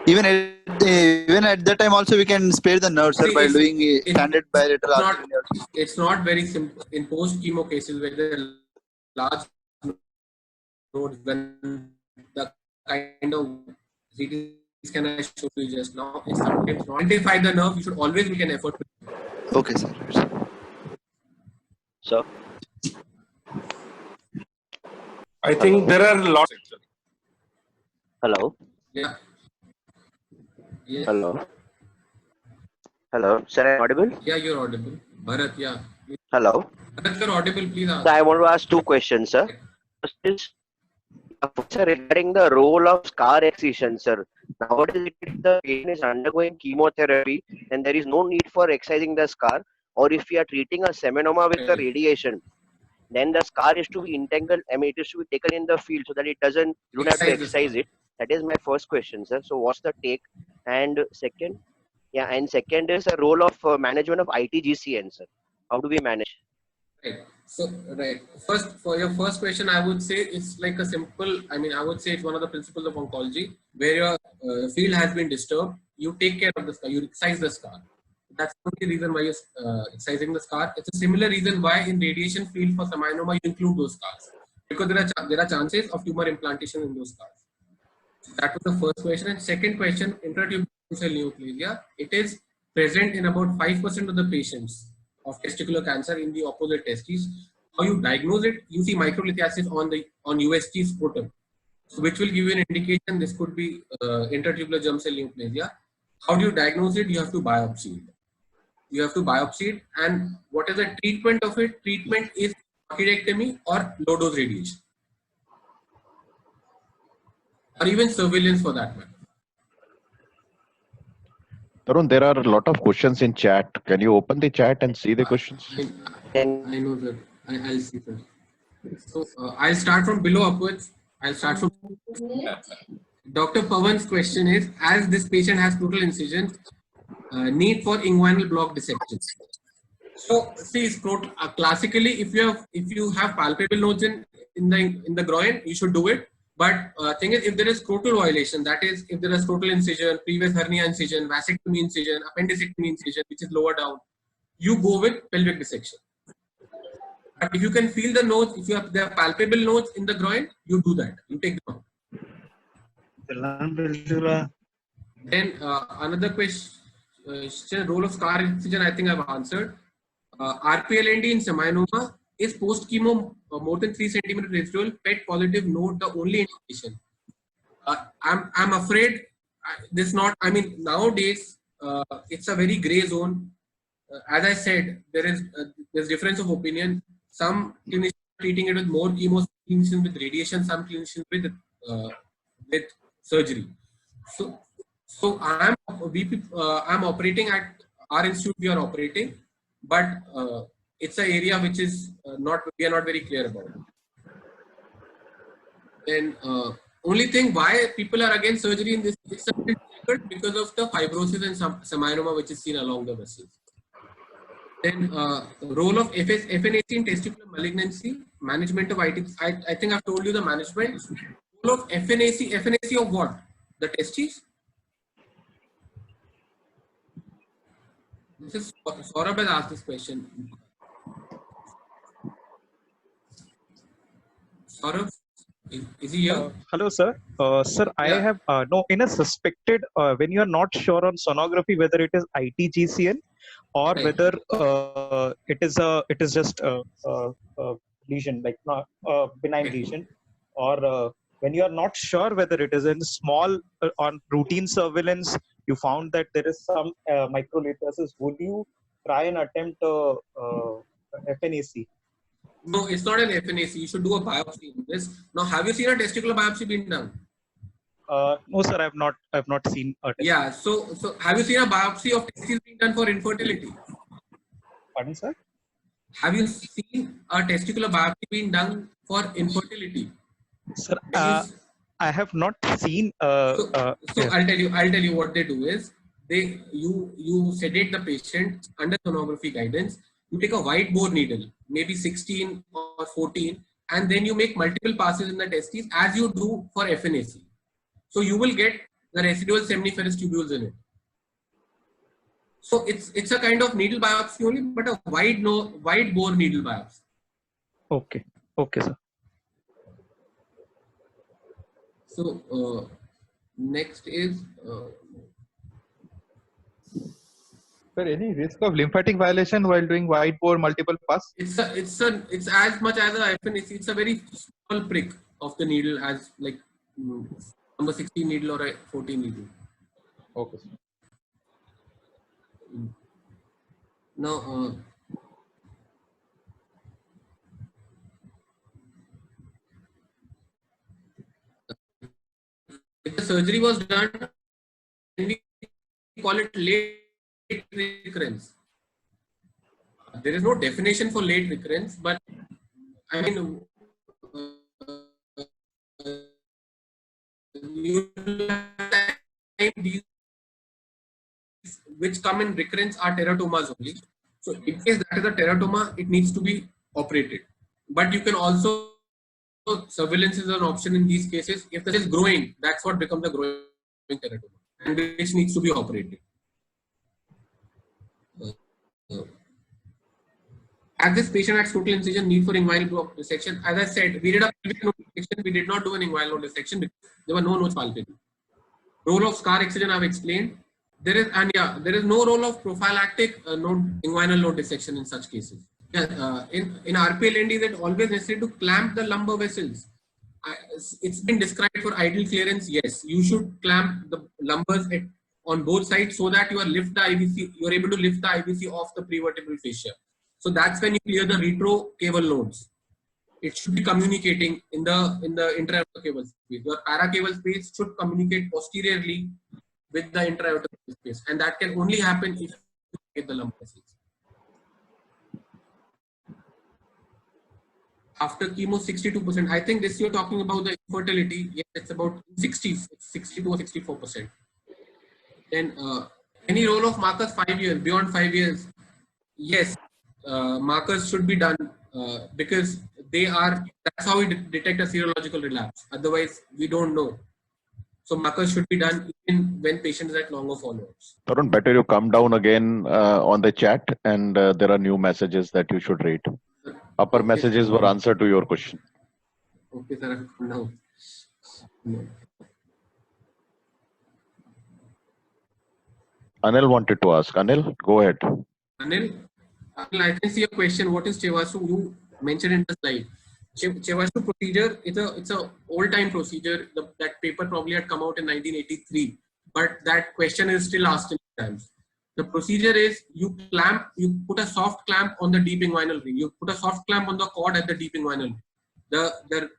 Even at that time also we can spare the nerves, sir, by doing standard bilateral RPLND. It's not very simple in post chemo cases where there are large nodes, when the kind of CT scan I showed you just now is sometimes not identify the nerve. You should always make an effort. Okay, sir. So I think there are lots. Hello. Yeah. Yes. Hello. Sir, I'm audible? Yeah, you're audible. Bharat, yeah. Hello. Bharat, you're audible. Please ask. So I want to ask 2 questions, sir. First is, sir, regarding the role of scar excision, sir. Nowadays, if the patient is undergoing chemotherapy and there is no need for excising the scar, or if we are treating a seminoma with the radiation, then the scar is to be entangled. I mean, it is to be taken in the field so that you don't have to excise it. That is my first question, sir. So, what's the take? And second, is the role of management of ITGCN, sir. How do we manage? Right. So, right. First, for your first question, I would say it's like a simple, I would say it's one of the principles of oncology where your field has been disturbed. You take care of the scar, you excise the scar. That's the only reason why you're excising the scar. It's a similar reason why in radiation field for seminoma you include those scars because there are chances of tumor implantation in those scars. That was the first question. And second question, intratubular cell neoplasia. It is present in about 5% of the patients of testicular cancer in the opposite testes. How you diagnose it? You see microlithiasis on USG scrotum, so which will give you an indication this could be intratubular germ cell neoplasia. How do you diagnose it? You have to biopsy it. You have to biopsy it, and what is the treatment of it? Treatment is orchidectomy or low dose radiation, or even surveillance for that matter. Tarun, there are a lot of questions in chat. Can you open the chat and see the questions? I know that. I'll see that. So I'll start from below upwards. I'll start from Dr. Pawan's question is: as this patient has total incision, need for inguinal block dissection. So see, classically, if you have palpable nodes in the groin, you should do it. But thing is, if there is scrotal violation, that is, if there is scrotal incision, previous hernia incision, vasectomy incision, appendicectomy incision, which is lower down, you go with pelvic dissection. But if you can feel the nodes, if you have the palpable nodes in the groin, you do that. You take them out. Then another question, role of scar incision, I think I've answered. RPLND in seminoma is post chemo more than 3 centimeter residual PET positive node the only indication. I'm afraid this not. Nowadays it's a very gray zone. As I said, there's difference of opinion. Some clinicians are treating it with more chemo, some clinicians with radiation, some clinicians with surgery. So I'm operating at our institute. We are operating, but it's an area which is we are not very clear about. Then only thing why people are against surgery in this is difficult because of the fibrosis and seminoma which is seen along the vessels. Then role of FNAC in testicular malignancy, management of IT. I think I've told you the management. Role of FNAC of what? The testes. This is Saurabh has asked this question. Saurabh, is he here? Hello, sir. Sir, I have in a suspected when you are not sure on sonography whether it is ITGCN or whether it is just a lesion, like not benign lesion, or when you are not sure whether it is in small on routine surveillance, you found that there is some microlithiasis. Would you try and attempt FNAC? No, it's not an FNAC. You should do a biopsy in this. Now, have you seen a testicular biopsy being done? No, sir. I've not seen a testicular. Yeah. So have you seen a biopsy of testes being done for infertility? Pardon, sir? Have you seen a testicular biopsy being done for infertility? Sir, I have not seen. So I'll tell you what they do is you sedate the patient under sonography guidance. You take a white bore needle, maybe 16 or 14, and then you make multiple passes in the testes as you do for FNAC. So you will get the residual seminiferous tubules in it. So it's a kind of needle biopsy only, but a wide bore needle biopsy. Okay, sir. So next is. Sir, any risk of lymphatic violation while doing wide bore multiple pass? It's as much as a FNAC. It's a very small prick of the needle as like number 16 needle or a 14 needle. Okay. Now, if the surgery was done, we call it late recurrence. There is no definition for late recurrence, but I mean, these which come in recurrence are teratomas only. So in case that is a teratoma, it needs to be operate it. But you can also, surveillance is an option in these cases. If it is growing, that's what becomes a growing teratoma, and which needs to be operated. As this patient had total incision, need for inguinal block dissection. As I said, we did a pelvic node dissection. We did not do an inguinal node dissection because there were no nodes palpable. Role of scar excision I've explained. There is no role of prophylactic inguinal node dissection in such cases. In RPLND, it's always necessary to clamp the lumbar vessels. It's been described for ideal clearance. Yes, you should clamp the lumbars on both sides so that you are able to lift the IVC off the prevertebral fascia. So that's when you clear the retrocaval nodes. It should be communicating in the intra-caval space. Your paracaval space should communicate posteriorly with the intra-caval space, and that can only happen if you get the lumbar vessels. After chemo, 62%. I think this you're talking about the infertility. Yes, it's about 62 or 64%. Then any role of markers 5 years, beyond 5 years. Yes, markers should be done because that's how we detect a serological relapse. Otherwise, we don't know. So markers should be done even when patients are at longer follow-ups. Tarun, better you come down again on the chat, and there are new messages that you should read. Upper messages were answered to your question. Okay, sir. Now. Anil wanted to ask. Anil, go ahead. Anil, I can see a question. What is Chevashu? You mentioned in the slide. Chevashu procedure, it's a old-time procedure. That paper probably had come out in 1983, but that question is still asked in exams. The procedure is you put a soft clamp on the deep inguinal ring. You put a soft clamp on the cord at the deep inguinal ring. The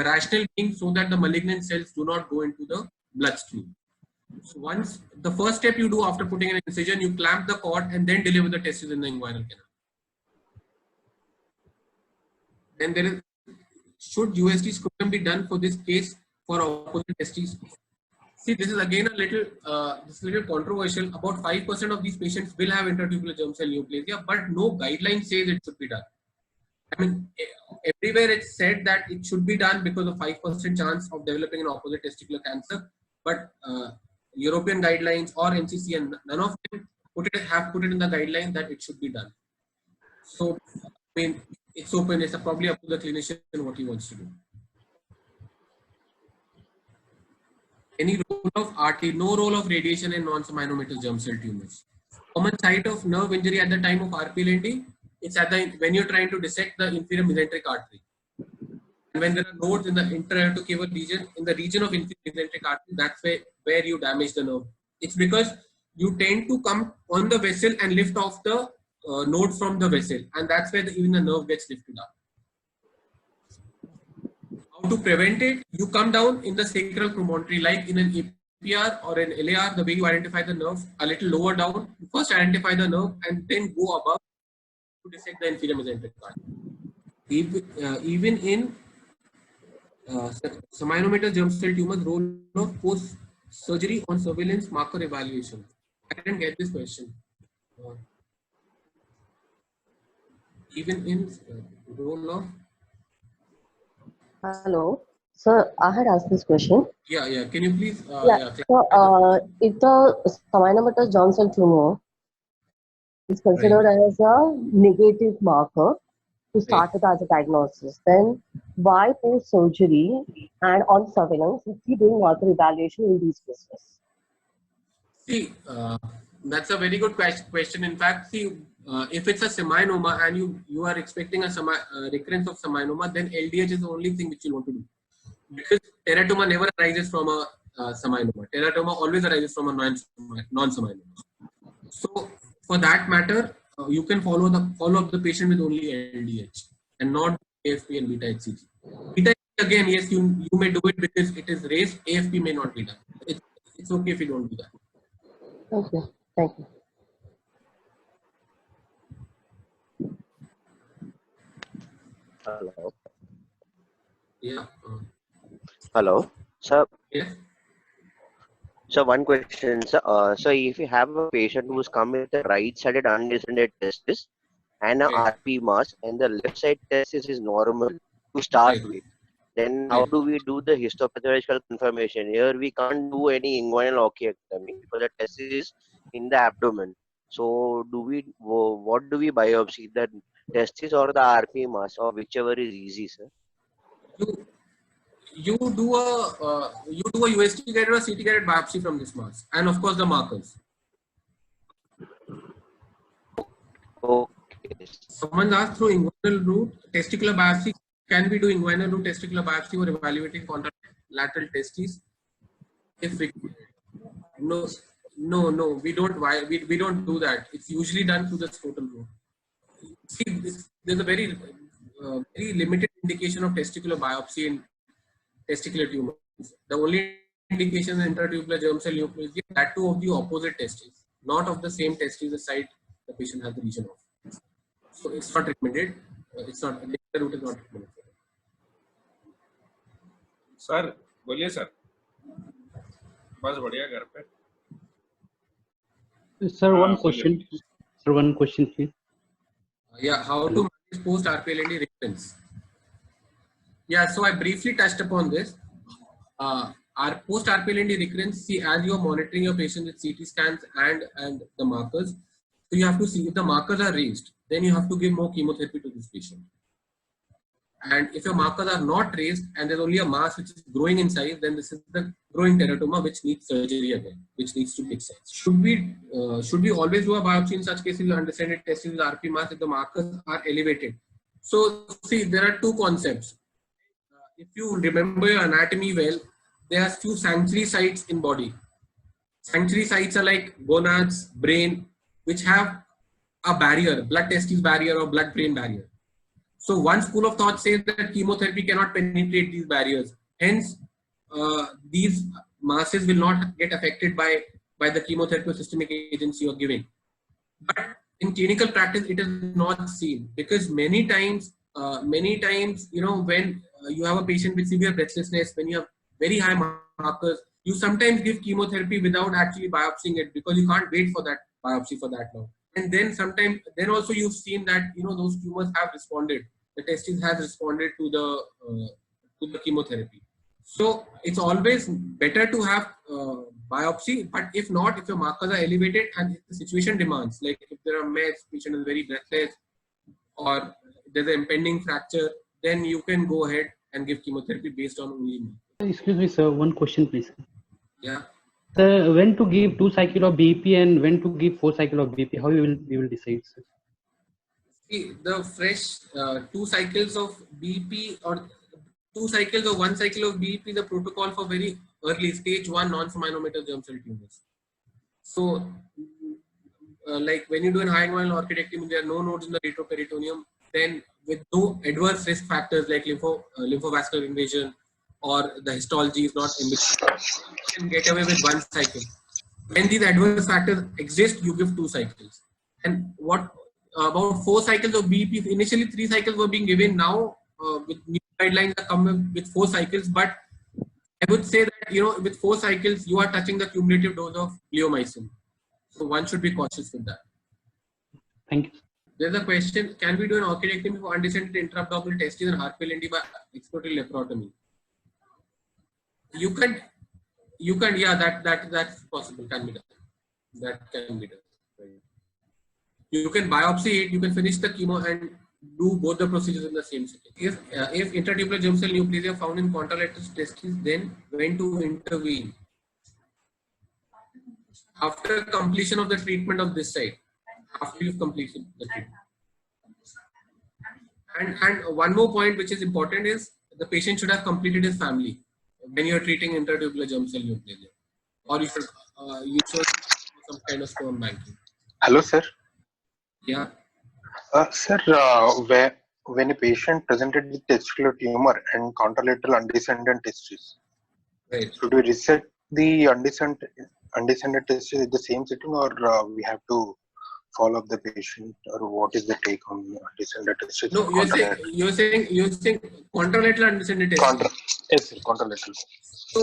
rationale being so that the malignant cells do not go into the bloodstream. So once the first step you do after putting an incision, you clamp the cord and then deliver the testes in the inguinal canal. Then should USD scrotum be done for this case for opposite testes? See, this is again a little controversial. About 5% of these patients will have intratubular germ cell neoplasia, but no guideline says it should be done. I mean, everywhere it's said that it should be done because of 5% chance of developing an opposite testicular cancer, but European guidelines or NCCN, none of them have put it in the guideline that it should be done. So, I mean, it's open. It's probably up to the clinician what he wants to do. Any role of RT? No role of radiation in non-seminomatous germ cell tumors. Common site of nerve injury at the time of RPLND, it's when you're trying to dissect the inferior mesenteric artery. And when there are nodes in the intra-aortocaval region, in the region of inferior mesenteric artery, that's where you damage the nerve. It's because you tend to come on the vessel and lift off the node from the vessel, and that's where even the nerve gets lifted up. How to prevent it? You come down in the sacral promontory, like in an APR or an LAR, the way you identify the nerve, a little lower down. You first identify the nerve and then go above to dissect the inferior mesenteric artery. Even in seminomatous germ cell tumors, role of post-surgery on surveillance marker evaluation. I didn't get this question. Even in role of... Hello, sir. I had asked this question. Yeah. Can you please? So, if the seminomatous germ cell tumor is considered as a negative marker to start with as a diagnosis, then why post surgery and on surveillance is he doing marker evaluation in these cases? See, that's a very good question. In fact, see, if it's a seminoma and you are expecting a recurrence of seminoma, then LDH is the only thing which you want to do. Because teratoma never arises from a seminoma. Teratoma always arises from a non-seminoma. So, for that matter, you can follow up the patient with only LDH and not AFP and beta HCG. Beta again, yes, you may do it because it is raised. AFP may not be done. It's okay if you don't do that. Okay, thank you. Hello. Yeah. Hello, sir. Yes. So one question, sir. So if you have a patient who's come with a right-sided undescended testis, and a RP mass, and the left side testis is normal to start with. Then how do we do the histopathological confirmation? Here we can't do any inguinal ocheectomy because the testis is in the abdomen. So what do we biopsy, the testis or the RP mass, or whichever is easy, sir? You do a UST guided or CT guided biopsy from this mass, and of course the markers. Okay. Someone asked through inguinal route testicular biopsy. Can we do inguinal route testicular biopsy or evaluating contralateral testes? If we, no, we don't. Why we don't do that? It's usually done through the scrotal route. See, there's a very limited indication of testicular biopsy in testicular tumors. The only indication is intratubular germ cell neoplasia, that too of the opposite testes, not of the same testes, the site the patient has the lesion of. So it's not recommended. It's not, the route is not recommended. Sir बोलिए sir, बस बढ़िया घर पे. Sir, one question. Sir, one question, please. Yeah, how to manage post RPLND recurrence? Yeah, so I briefly touched upon this. Our post RPLND recurrence, see, as you are monitoring your patient with CT scans and the markers, so you have to see if the markers are raised, then you have to give more chemotherapy to this patient. And if your markers are not raised and there's only a mass which is growing in size, then this is the growing teratoma which needs surgery again, which needs to be excised. Should we always do a biopsy in such cases? You understand it, testing the RP mass if the markers are elevated. So see, there are two concepts. If you remember your anatomy well, there are few sanctuary sites in body. Sanctuary sites are like gonads, brain, which have a barrier, blood testis barrier or blood brain barrier. So one school of thought says that chemotherapy cannot penetrate these barriers. Hence, these masses will not get affected by the chemotherapy or systemic agents you are giving. But in clinical practice, it is not seen, because many times, you know, when you have a patient with severe breathlessness, when you have very high markers, you sometimes give chemotherapy without actually biopsying it, because you can't wait for that biopsy for that long. And then sometimes, then also you've seen that, you know, those tumors have responded. The testis has responded to the chemotherapy. So it's always better to have biopsy, but if not, if your markers are elevated and if the situation demands, like if there are meds, patient is very breathless, or there's an impending fracture, then you can go ahead and give chemotherapy based on only markers. Excuse me, sir. One question, please. Yeah. Sir, when to give 2 cycles of BP and when to give 4 cycles of BP? How you will decide, sir? See, the fresh 2 cycles of BP or 2 cycles or 1 cycle of BP, the protocol for very early stage 1 non-seminomatous germ cell tumors. So, like when you do a high inguinal orchidectomy, there are no nodes in the retroperitoneum. Then, with no adverse risk factors like lymphovascular invasion or the histology is not enriched, you can get away with 1 cycle. When these adverse factors exist, you give 2 cycles. And what about 4 cycles of BP? Initially 3 cycles were being given. Now with new guidelines are coming with 4 cycles. But I would say that, you know, with 4 cycles, you are touching the cumulative dose of bleomycin. So one should be cautious with that. Thank you. There's a question: can we do an orchidectomy for undescended intra-abdominal testes and RPLND by exploratory laparotomy? You can, yeah, that's possible. Can be done. That can be done. Right. You can biopsy it. You can finish the chemo and do both the procedures in the same setting. If intratubular germ cell neoplasia found in contralateral testes, then when to intervene? After completion of the treatment of this site. After you've completed the treatment. And one more point which is important is the patient should have completed his family when you're treating intratubular germ cell neoplasia, or you should some kind of sperm banking. Hello, sir. Yeah. Sir, when a patient presented with testicular tumor and contralateral undescended testes, right, should we reset the undescended testes at the same setting, or we have to follow up the patient, or what is the take on undescended testes? No, you're saying contralateral undescended testes. Yes, sir, contralateral. So,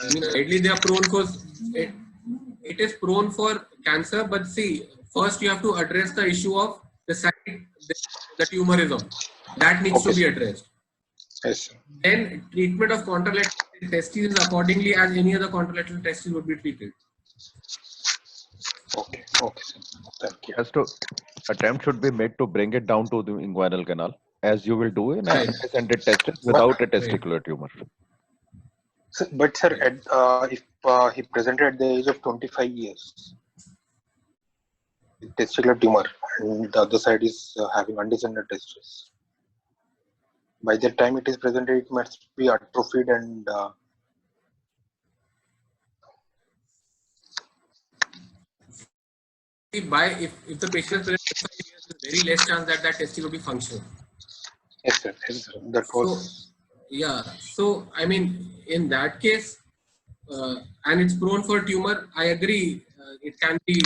I mean, ideally they are prone for it is prone for cancer, but see, first you have to address the issue of the side the tumor is on. That needs to be addressed. Yes. Then treatment of contralateral testes is accordingly as any other contralateral testes would be treated. Okay, sir. Thank you. Has to attempt should be made to bring it down to the inguinal canal, as you will do in an undescended testis without a testicular tumor. So, but sir, if he presented at the age of 25 years, with testicular tumor, and the other side is having undescended testis, by the time it is presented, it must be atrophied and if the patient is 25 years, there's very less chance that testicle will be functional. Yes, sir. That was. So I mean, in that case, and it's prone for tumor, I agree. It can be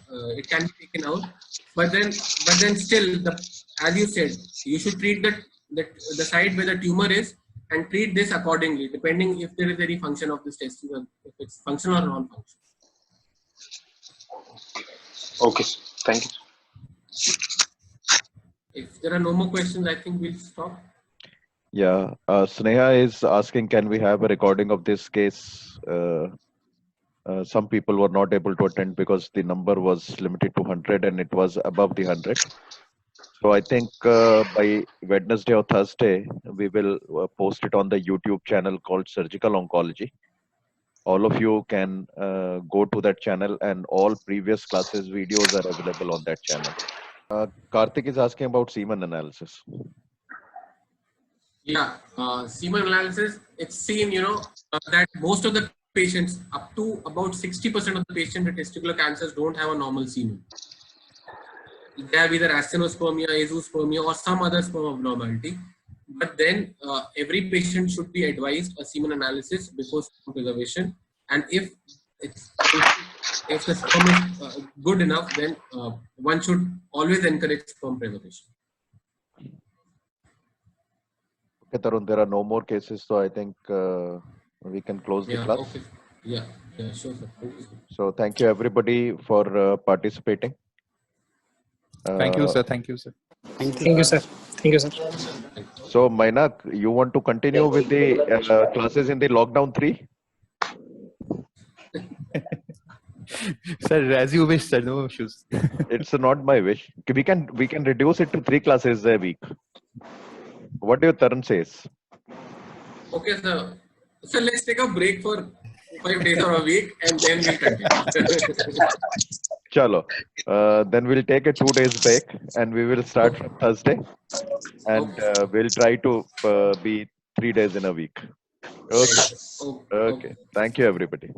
taken out, but then still, as you said, you should treat the side where the tumor is and treat this accordingly, depending if there is any function of this testicle, if it's functional or non-functional. Okay, sir. Thank you. If there are no more questions, I think we'll stop. Yeah, Sneha is asking, can we have a recording of this case? Some people were not able to attend because the number was limited to 100 and it was above the 100. So I think by Wednesday or Thursday, we will post it on the YouTube channel called Surgical Oncology. All of you can go to that channel and all previous classes videos are available on that channel. Karthik is asking about semen analysis. Yeah, semen analysis, it's seen, that most of the patients, up to about 60% of the patients with testicular cancers don't have a normal semen. They have either astenospermia, azoospermia, or some other sperm abnormality. But then every patient should be advised a semen analysis before sperm preservation. And if the sperm is good enough, then one should always encourage sperm preservation. Okay, Tarun, there are no more cases, so I think we can close the class. Okay. Yeah, sure, sir. So thank you everybody for participating. Thank you, sir. Thank you, sir. Thank you, sir. Thank you, sir. So, Mainak, you want to continue with the classes in the lockdown 3? Sir, as you wish, sir. No issues. It's not my wish. We can reduce it to 3 classes a week. What do you Tarun says? Okay, sir. So let's take a break for 5 days or a week and then we'll continue. Chalo. Then we'll take a 2 days break and we will start from Thursday. And we'll try to be 3 days in a week. Okay. Thank you, everybody.